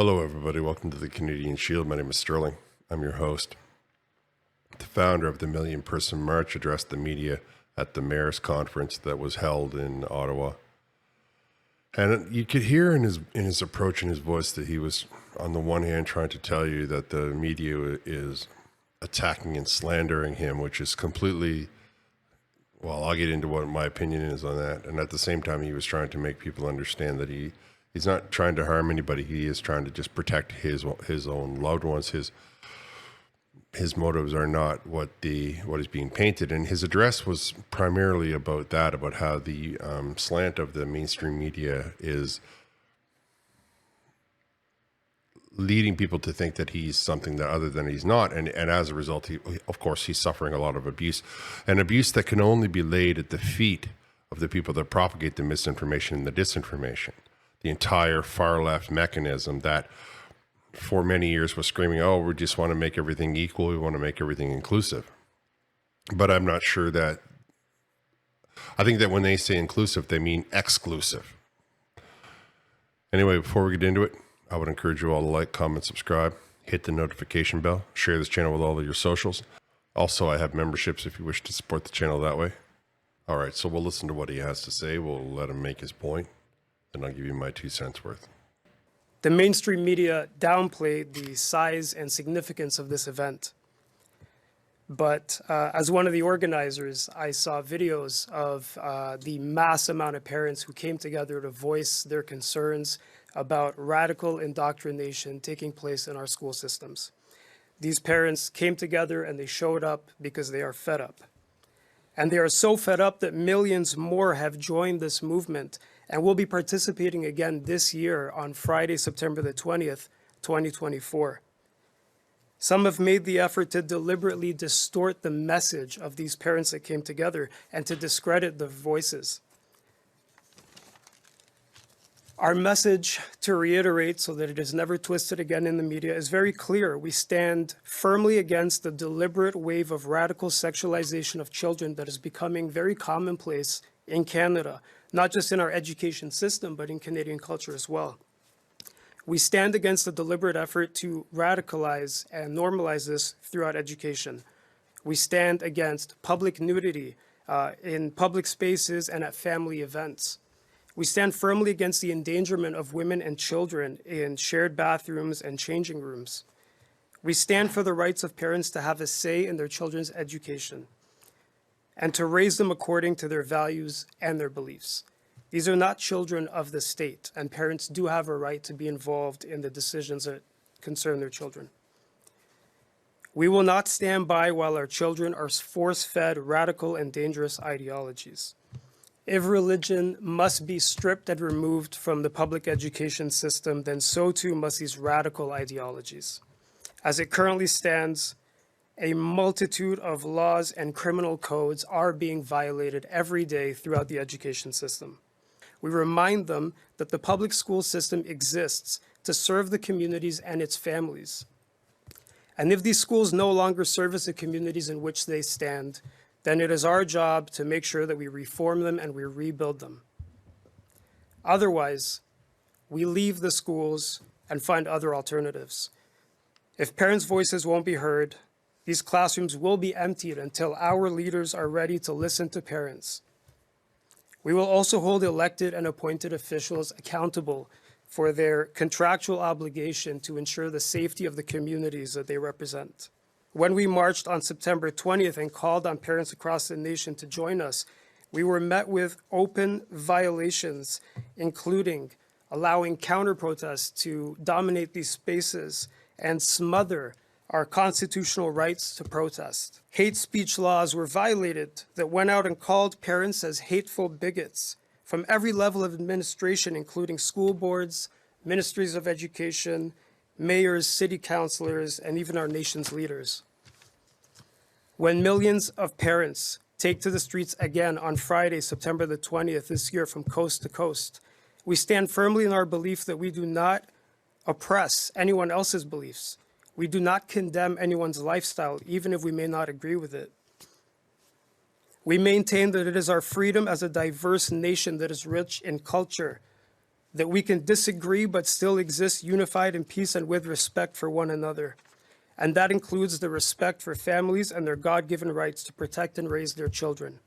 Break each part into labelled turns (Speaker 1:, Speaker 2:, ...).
Speaker 1: Hello, everybody. Welcome to the Canadian Shield. My name is Sterling. I'm your host. The founder of the Million Person March addressed the media at the mayor's conference that was held in Ottawa. And you could hear in his approach and his voice that he was, on the one hand, trying to tell you that the media is attacking and slandering him, which is completely, well, I'll get into what my opinion is on that. And at the same time, he was trying to make people understand that he's not trying to harm anybody. He is trying to just protect his own loved ones. His motives are not what is being painted. And his address was primarily about that, about how the slant of the mainstream media is leading people to think that he's something that other than he's not. And as a result, of course, he's suffering a lot of abuse, an abuse that can only be laid at the feet of the people that propagate the misinformation and the disinformation. The entire far left mechanism that for many years was screaming, oh, we just want to make everything equal. We want to make everything inclusive. But I'm not sure that, I think that when they say inclusive, they mean exclusive. Anyway, before we get into it, I would encourage you all to like, comment, subscribe, hit the notification bell, share this channel with all of your socials. Also, I have memberships if you wish to support the channel that way. All right, so we'll listen to what he has to say. We'll let him make his point. And I'll give you my 2 cents worth.
Speaker 2: The mainstream media downplayed the size and significance of this event. But as one of the organizers, I saw videos of the mass amount of parents who came together to voice their concerns about radical indoctrination taking place in our school systems. These parents came together and they showed up because they are fed up. And they are so fed up that millions more have joined this movement and will be participating again this year on Friday, September the 20th, 2024. Some have made the effort to deliberately distort the message of these parents that came together and to discredit the voices. Our message, to reiterate so that it is never twisted again in the media, is very clear. We stand firmly against the deliberate wave of radical sexualization of children that is becoming very commonplace in Canada, not just in our education system, but in Canadian culture as well. We stand against the deliberate effort to radicalize and normalize this throughout education. We stand against public nudity in public spaces and at family events. We stand firmly against the endangerment of women and children in shared bathrooms and changing rooms. We stand for the rights of parents to have a say in their children's education and to raise them according to their values and their beliefs. These are not children of the state, and parents do have a right to be involved in the decisions that concern their children. We will not stand by while our children are force-fed radical and dangerous ideologies. If religion must be stripped and removed from the public education system, then so too must these radical ideologies. As it currently stands, a multitude of laws and criminal codes are being violated every day throughout the education system. We remind them that the public school system exists to serve the communities and its families. And if these schools no longer service the communities in which they stand, then it is our job to make sure that we reform them and we rebuild them. Otherwise, we leave the schools and find other alternatives. If parents' voices won't be heard, these classrooms will be emptied until our leaders are ready to listen to parents. We will also hold elected and appointed officials accountable for their contractual obligation to ensure the safety of the communities that they represent. When we marched on September 20th and called on parents across the nation to join us, we were met with open violations, including allowing counter-protests to dominate these spaces and smother our constitutional rights to protest. Hate speech laws were violated that went out and called parents as hateful bigots from every level of administration, including school boards, ministries of education, mayors, city councilors, and even our nation's leaders. When millions of parents take to the streets again on Friday, September the 20th this year from coast to coast, we stand firmly in our belief that we do not oppress anyone else's beliefs. We do not condemn anyone's lifestyle, even if we may not agree with it. We maintain that it is our freedom as a diverse nation that is rich in culture, that we can disagree but still exist unified in peace and with respect for one another. And that includes the respect for families and their God-given rights to protect and raise their children.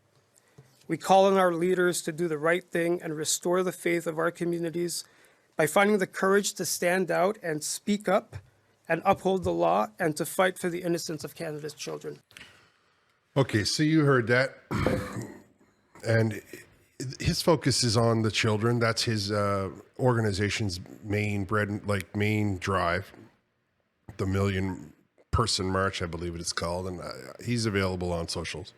Speaker 2: We call on our leaders to do the right thing and restore the faith of our communities by finding the courage to stand out and speak up and uphold the law and to fight for the innocence of Canada's children.
Speaker 1: Okay, so you heard that. And his focus is on the children. That's his organization's main main drive, the Million Person March, I believe it is called, and he's available on socials.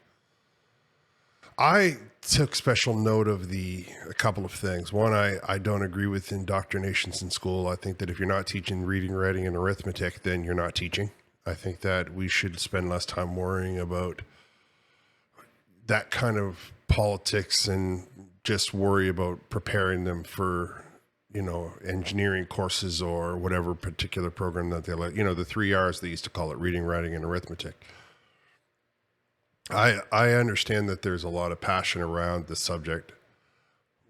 Speaker 1: I took special note of a couple of things. One, I don't agree with indoctrinations in school. I think that if you're not teaching reading, writing, and arithmetic, then you're not teaching. I think that we should spend less time worrying about that kind of politics and just worry about preparing them for, engineering courses or whatever particular program that they like. The 3 R's they used to call it: reading, writing, and arithmetic. I understand that there's a lot of passion around the subject.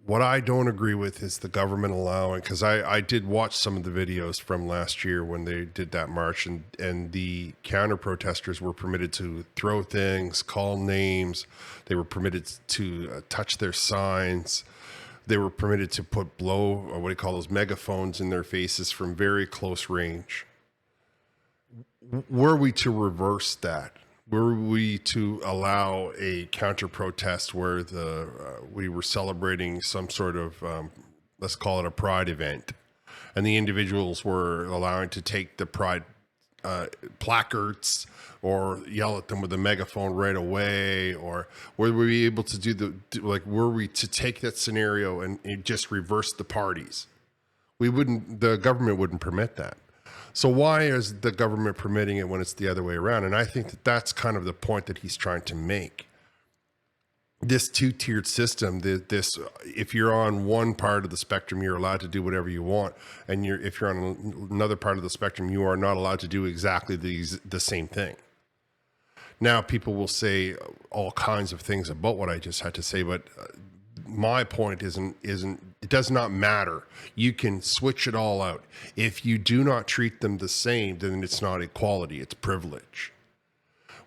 Speaker 1: What I don't agree with is the government allowing, because I did watch some of the videos from last year when they did that march, and the counter protesters were permitted to throw things, call names. They were permitted to touch their signs. They were permitted to put what do you call those, megaphones in their faces from very close range. Were we to reverse that? Were we to allow a counter protest where we were celebrating some sort of, let's call it a pride event, and the individuals were allowing to take the pride placards or yell at them with a megaphone right away? Or were we able to were we to take that scenario and just reverse the parties? The government wouldn't permit that. So why is the government permitting it when it's the other way around? And I think that that's kind of the point that he's trying to make. This two-tiered system, if you're on one part of the spectrum, you're allowed to do whatever you want. And if you're on another part of the spectrum, you are not allowed to do exactly the same thing. Now, people will say all kinds of things about what I just had to say, but my point isn't it does not matter. You can switch it all out. If you do not treat them the same, then it's not equality, it's privilege.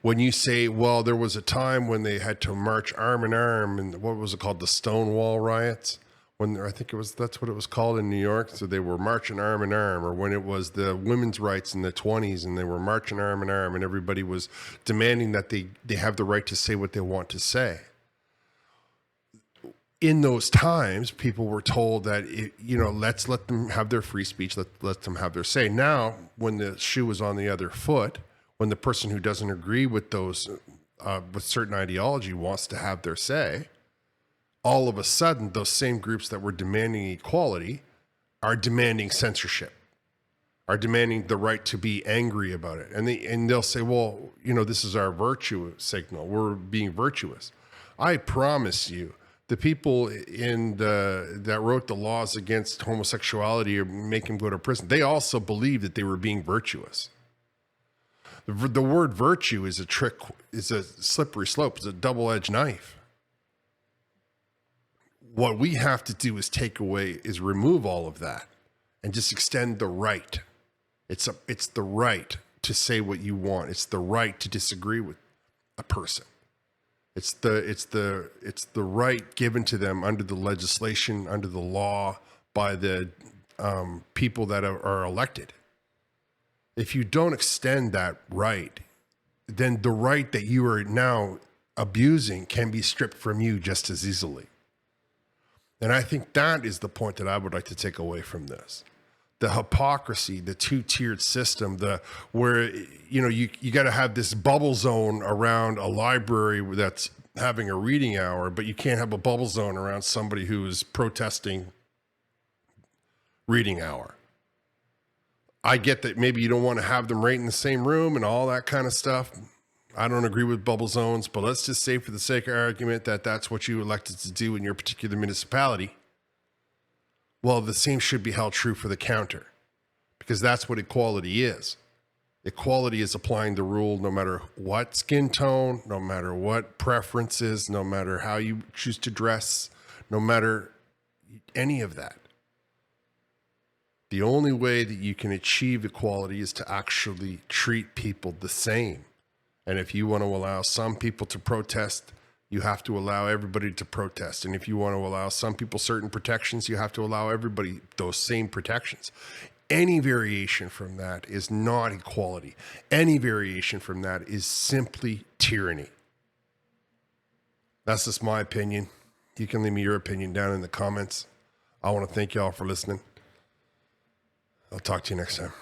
Speaker 1: When you say, well, there was a time when they had to march arm in arm, and what was it called, the Stonewall riots? That's what it was called in New York. So they were marching arm in arm. Or when it was the women's rights in the 1920s and they were marching arm in arm and everybody was demanding that they have the right to say what they want to say. In those times, people were told that, let's let them have their free speech, let them have their say. Now, when the shoe is on the other foot, when the person who doesn't agree with with certain ideology wants to have their say, all of a sudden, those same groups that were demanding equality are demanding censorship, are demanding the right to be angry about it. And they'll say, well, this is our virtue signal. We're being virtuous. I promise you, the people that wrote the laws against homosexuality or make them go to prison, they also believed that they were being virtuous. The word virtue is a slippery slope. It's a double-edged knife. What we have to do is remove all of that and just extend the right. It's the right to say what you want. It's the right to disagree with a person. It's the right given to them under the legislation, under the law, by the people that are elected. If you don't extend that right, then the right that you are now abusing can be stripped from you just as easily. And I think that is the point that I would like to take away from this. The hypocrisy, the two-tiered system, where you got to have this bubble zone around a library that's having a reading hour, but you can't have a bubble zone around somebody who is protesting reading hour. I get that maybe you don't want to have them right in the same room and all that kind of stuff. I don't agree with bubble zones, but let's just say for the sake of argument that that's what you elected to do in your particular municipality. Well, the same should be held true for the counter, because that's what equality is. Equality is applying the rule no matter what skin tone, no matter what preferences, no matter how you choose to dress, no matter any of that. The only way that you can achieve equality is to actually treat people the same. And if you want to allow some people to protest, you have to allow everybody to protest. And if you want to allow some people certain protections, you have to allow everybody those same protections. Any variation from that is not equality. Any variation from that is simply tyranny. That's just my opinion. You can leave me your opinion down in the comments. I want to thank you all for listening. I'll talk to you next time.